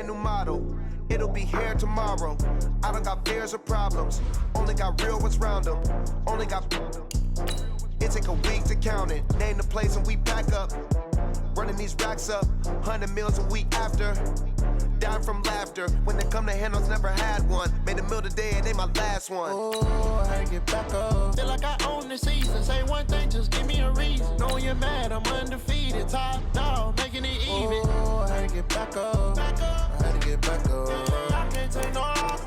New model, it'll be here tomorrow. I don't got fears or problems, only got real ones round them. Only got. It take a week to count it. Name the place and we pack up. Running these racks up, 100 meals a week after. Down from laughter, when they come to handles, never had one. Made a meal today and they my last one. Oh, I get back up. Feel like I own the season. Say one thing, just give me a reason. Know you're mad, I'm undefeated. Top dog, making it even. Oh, I get back up. I had to get back up. I can't take no loss.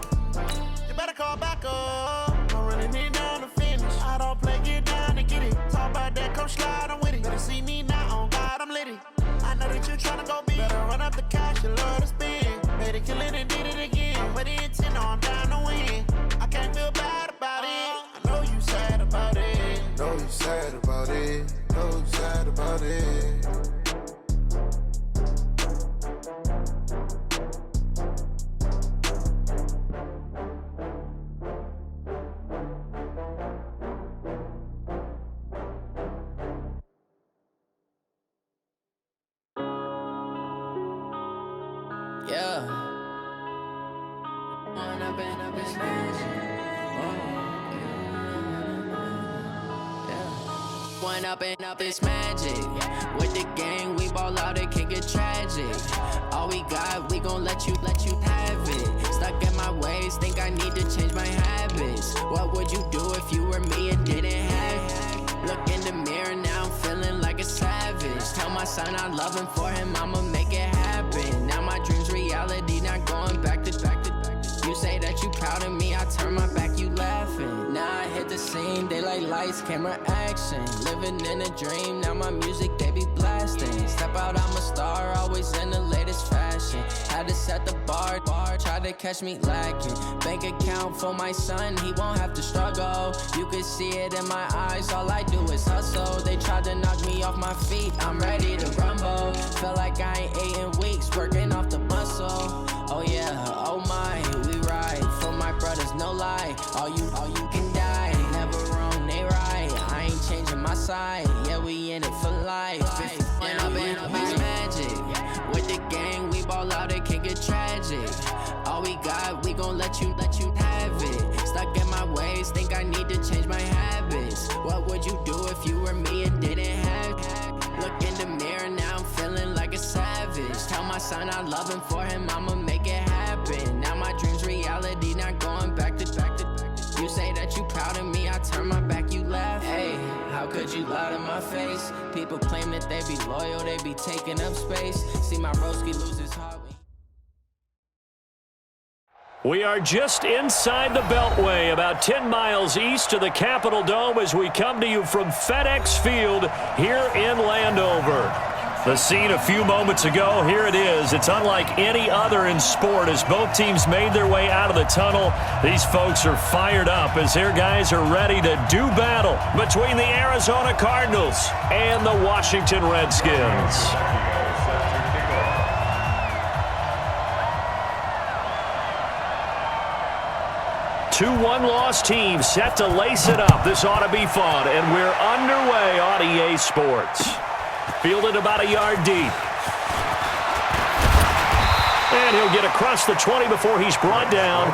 You better call back up. I'm running it down to finish. I don't play, get down to get it. Talk about that, come slide, I'm with it. Better see me now, on God, I'm litty. I know that you tryna go big. Better run up the cash, you love to spend. Made it, kill it, and did it again. With the intent, I'm down to win. I can't feel bad about it. I know you sad about it. Know you sad about it. Know you sad about it. Yeah. One up and up is magic. With the gang, we ball out, it can get tragic. All we got, we gon' let you have it. Stuck in my ways, think I need to change my habits. What would you do if you were me and didn't have it? Look in the mirror, now I'm feeling like a savage. Tell my son I love him, for him I'ma make it happen. Now my dream's reality, not going back to. You say that you proud of me, I turn my back, you laughing. Now I hit the scene, they like lights, camera, action. Living in a dream, now my music, they be blasting. Step out, I'm a star, always in the latest fashion. Had to set the bar, try to catch me lacking. Bank account for my son, he won't have to struggle. You can see it in my eyes, all I do is hustle. They tried to knock me off my feet, I'm ready to rumble. Feel like I ain't ate in weeks, working off the muscle. Oh yeah, oh my, we ride for my brothers, no lie. All you can die, never wrong, they right. I ain't changing my side, yeah, we in it for life. When up and up is magic. With the gang, we ball out, it can get tragic. All we got, we gon' let you have it. Stuck in my ways, think I need to change my habits. What would you do if you were me and didn't have it? Look in the mirror, now I'm feeling like a savage. Tell my son I love him, for him I'ma make it happen. Now my dream's reality, not going back to. You say that you proud of me, I turn my back, you laugh. Hey, how could you lie to my face? People claim that they be loyal, they be taking up space. See my broski lose his heart. We are just inside the Beltway, about 10 miles east of the Capitol Dome as we come to you from FedEx Field here in Landover. The scene a few moments ago, here it is. It's unlike any other in sport as both teams made their way out of the tunnel. These folks are fired up as their guys are ready to do battle between the Arizona Cardinals and the Washington Redskins. Two one-loss teams set to lace it up. This ought to be fun, and we're underway on EA Sports. Fielded about a yard deep. And he'll get across the 20 before he's brought down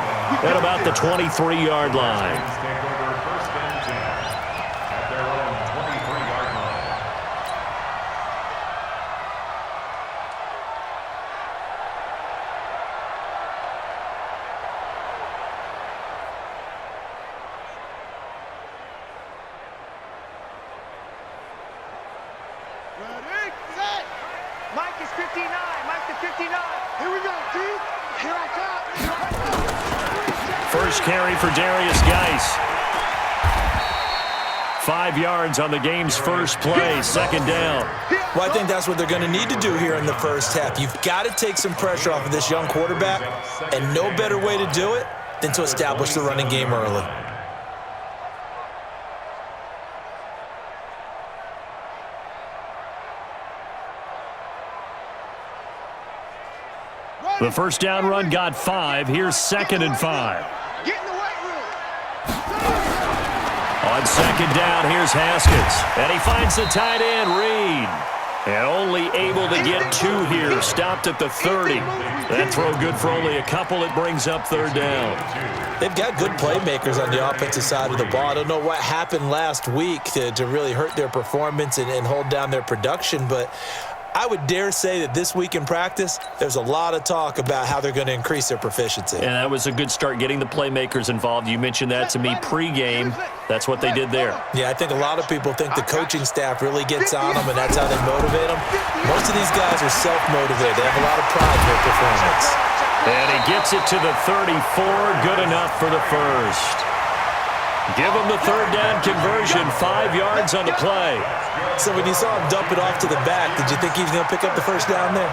at about the 23-yard line. Mike is 59. Mike to 59. Here we go, T. Here I come. First carry for Darius Geis. 5 yards on the game's first play, second down. Well, I think that's what they're going to need to do here in the first half. You've got to take some pressure off of this young quarterback, and no better way to do it than to establish the running game early. The first down run got 5. Here's 2nd and 5. Get in the weight room. On second down, here's Haskins. And he finds the tight end, Reed. And only able to get 2 here, stopped at the 30. That throw good for only a couple. It brings up 3rd down. They've got good playmakers on the offensive side of the ball. I don't know what happened last week to really hurt their performance and hold down their production, but I would dare say that this week in practice, there's a lot of talk about how they're going to increase their proficiency. And that was a good start, getting the playmakers involved. You mentioned that to me pregame. That's what they did there. Yeah, I think a lot of people think the coaching staff really gets on them, and that's how they motivate them. Most of these guys are self-motivated. They have a lot of pride in their performance. And he gets it to the 34. Good enough for the first. Give him the 3rd down conversion, 5 yards on the play. So when you saw him dump it off to the back, did you think he was going to pick up the 1st down there?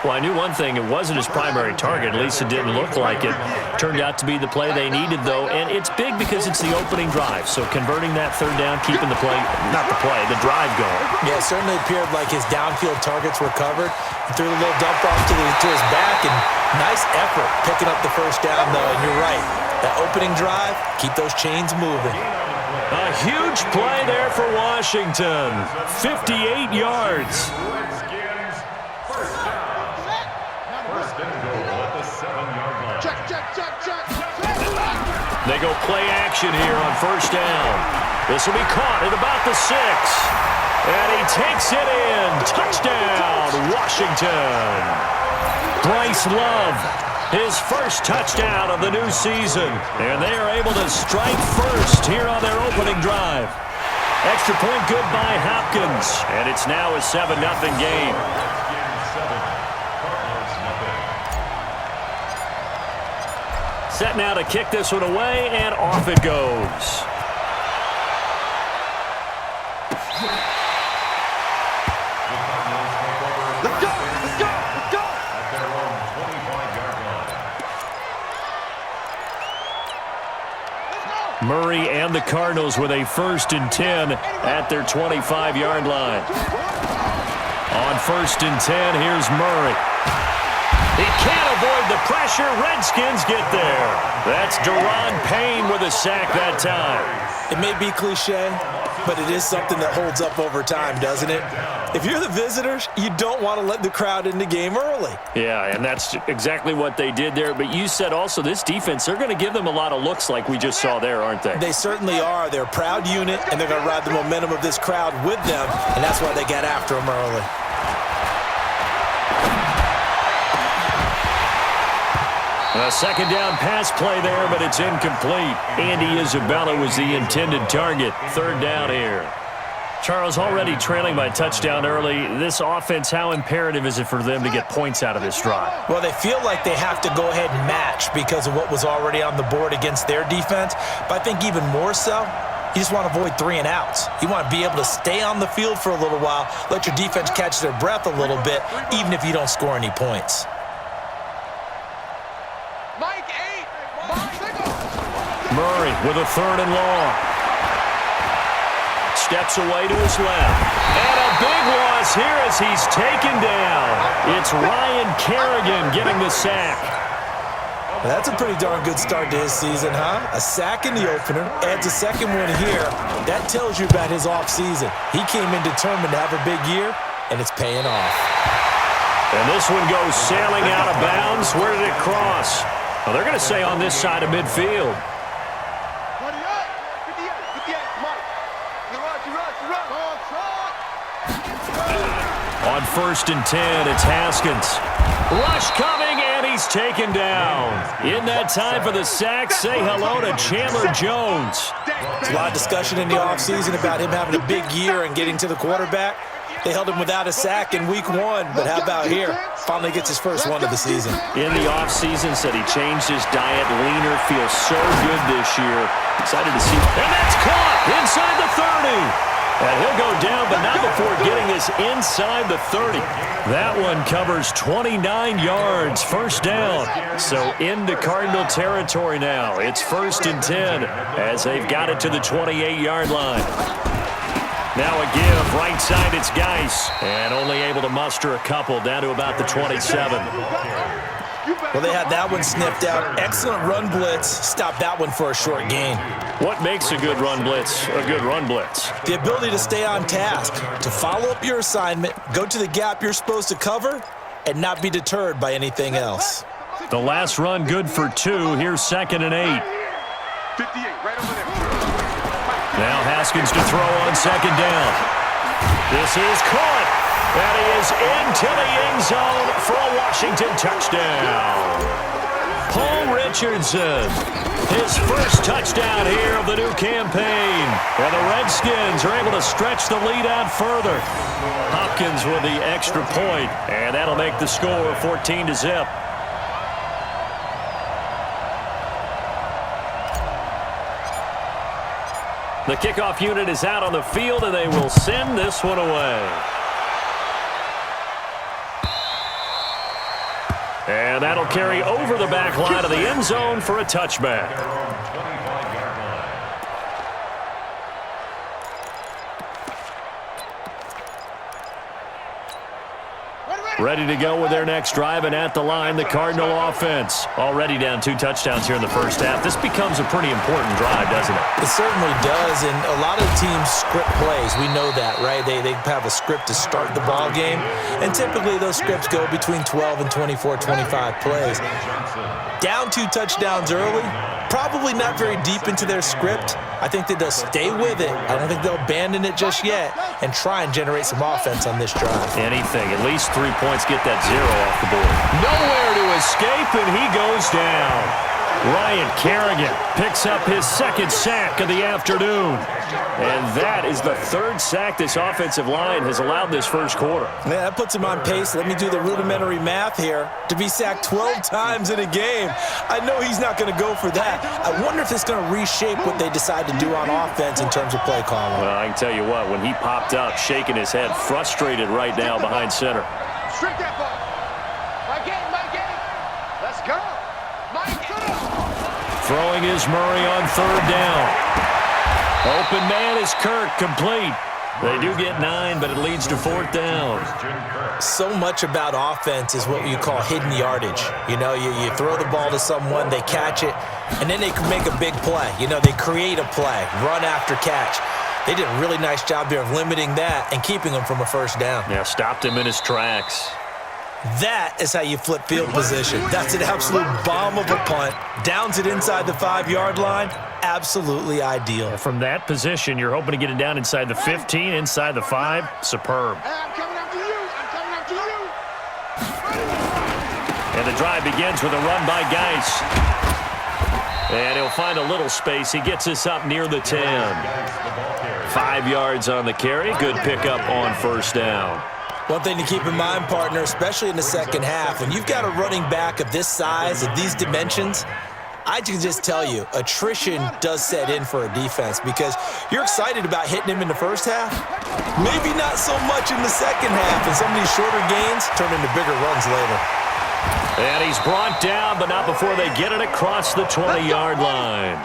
Well, I knew one thing. It wasn't his primary target. At least it didn't look like it. Turned out to be the play they needed, though. And it's big because it's the opening drive. So converting that 3rd down, keeping the play, not the play, the drive going. Yeah, it certainly appeared like his downfield targets were covered. He threw a little dump off to his back, and nice effort picking up the 1st down, though. And you're right. That opening drive, keep those chains moving. A huge play there for Washington. 58 yards. They go play action here on 1st down. This will be caught at about the 6. And he takes it in. Touchdown, Washington. Bryce Love, his first touchdown of the new season. And they are able to strike first here on their opening drive. Extra point good by Hopkins. And it's now a 7-0 game. Set now to kick this one away, and off it goes. Let's go! Let's go! Let's go! Murray and the Cardinals with a 1st and 10 at their 25-yard line. On 1st and 10, here's Murray. He can't avoid the pressure. Redskins get there. That's Daron Payne with a sack that time. It may be cliche, but it is something that holds up over time, doesn't it? If you're the visitors, you don't want to let the crowd in the game early. Yeah, and that's exactly what they did there. But you said also this defense, they're going to give them a lot of looks like we just saw there, aren't they? They certainly are. They're a proud unit, and they're going to ride the momentum of this crowd with them, and that's why they got after them early. A 2nd down pass play there, but it's incomplete. Andy Isabella was the intended target. 3rd down here. Charles, already trailing by touchdown early. This offense, how imperative is it for them to get points out of this drive? Well, they feel like they have to go ahead and match because of what was already on the board against their defense. But I think even more so, you just want to avoid 3 and outs. You want to be able to stay on the field for a little while, let your defense catch their breath a little bit, even if you don't score any points. Murray with a 3rd and long. Steps away to his left. And a big loss here as he's taken down. It's Ryan Kerrigan getting the sack. Well, that's a pretty darn good start to his season, huh? A sack in the opener, adds a 2nd one here. That tells you about his offseason. He came in determined to have a big year, and it's paying off. And this one goes sailing out of bounds. Where did it cross? Well, they're going to say on this side of midfield. On 1st and 10, it's Haskins. Rush coming, and he's taken down. In that time for the sack, say hello to Chandler Jones. There's a lot of discussion in the offseason about him having a big year and getting to the quarterback. They held him without a sack in week 1, but how about here? Finally gets his first one of the season. In the offseason, said he changed his diet, leaner, feels so good this year. Excited to see. And that's caught inside the 30. And he'll go down, but not before getting this inside the 30. That one covers 29 yards, 1st down. So into Cardinal territory now. It's 1st and 10 as they've got it to the 28-yard line. Now a give, right side, it's Geis. And only able to muster a couple down to about the 27. Well, they had that one sniffed out. Excellent run blitz. Stopped that one for a short gain. What makes a good run blitz a good run blitz? The ability to stay on task, to follow up your assignment, go to the gap you're supposed to cover, and not be deterred by anything else. The last run good for 2. Here's 2nd and 8. 58, right over there. Now Haskins to throw on 2nd down. This is caught. And he is into the end zone for a Washington touchdown. Paul Richardson, his first touchdown here of the new campaign. And the Redskins are able to stretch the lead out further. Hopkins with the extra point, and that'll make the score 14-0. The kickoff unit is out on the field, and they will send this one away. And that'll carry over the back line of the end zone for a touchback. Ready to go with their next drive, and at the line, the Cardinal offense. Already down 2 touchdowns here in the first half. This becomes a pretty important drive, doesn't it? It certainly does, and a lot of teams script plays. We know that, right? They have a script to start the ball game, and typically those scripts go between 12 and 24, 25 plays. Down 2 touchdowns early, probably not very deep into their script. I think that they'll stay with it. I don't think they'll abandon it just yet and try and generate some offense on this drive. Anything, at least 3 points, get that 0 off the board. Nowhere to escape, and he goes down. Ryan Kerrigan picks up his 2nd sack of the afternoon. And that is the 3rd sack this offensive line has allowed this first quarter. Yeah, that puts him on pace. Let me do the rudimentary math here. To be sacked 12 times in a game, I know he's not going to go for that. I wonder if it's going to reshape what they decide to do on offense in terms of play calling. Well, I can tell you what, when he popped up, shaking his head, frustrated right now behind center. Straight that ball. My game. Let's go. Throwing is Murray on 3rd down. Open man is Kirk, complete. They do get 9, but it leads to 4th down. So much about offense is what you call hidden yardage. You know, you throw the ball to someone, they catch it, and then they can make a big play. You know, they create a play, run after catch. They did a really nice job here of limiting that and keeping him from a 1st down. Yeah, stopped him in his tracks. That is how you flip field position. That's an absolute bomb of a punt. Downs it inside the 5-yard line. Absolutely ideal. From that position, you're hoping to get it down inside the 15, inside the 5. Superb. Hey, I'm coming after you. And the drive begins with a run by Geis. And he'll find a little space. He gets us up near the 10. 5 yards on the carry. Good pickup on 1st down. One thing to keep in mind, partner, especially in the second half, when you've got a running back of this size, of these dimensions, I can just tell you, attrition does set in for a defense because you're excited about hitting him in the first half. Maybe not so much in the second half, and some of these shorter gains turn into bigger runs later. And he's brought down, but not before they get it across the 20-yard line.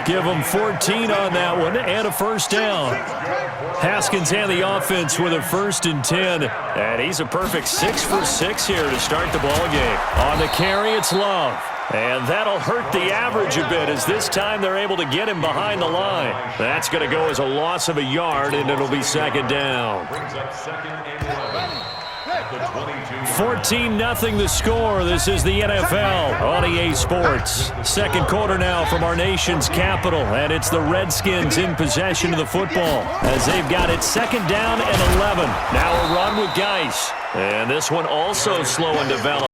Give him 14 on that one and a 1st down. Haskins and the offense with a 1st and 10. And he's a perfect 6 for 6 here to start the ball game. On the carry, it's Love. And that'll hurt the average a bit as this time they're able to get him behind the line. That's going to go as a loss of a yard, and it'll be 2nd down. 14-0 the score. This is the NFL on EA Sports. 2nd quarter now from our nation's capital, and it's the Redskins in possession of the football as they've got it 2nd down and 11. Now a run with Geis. And this one also slow and developed.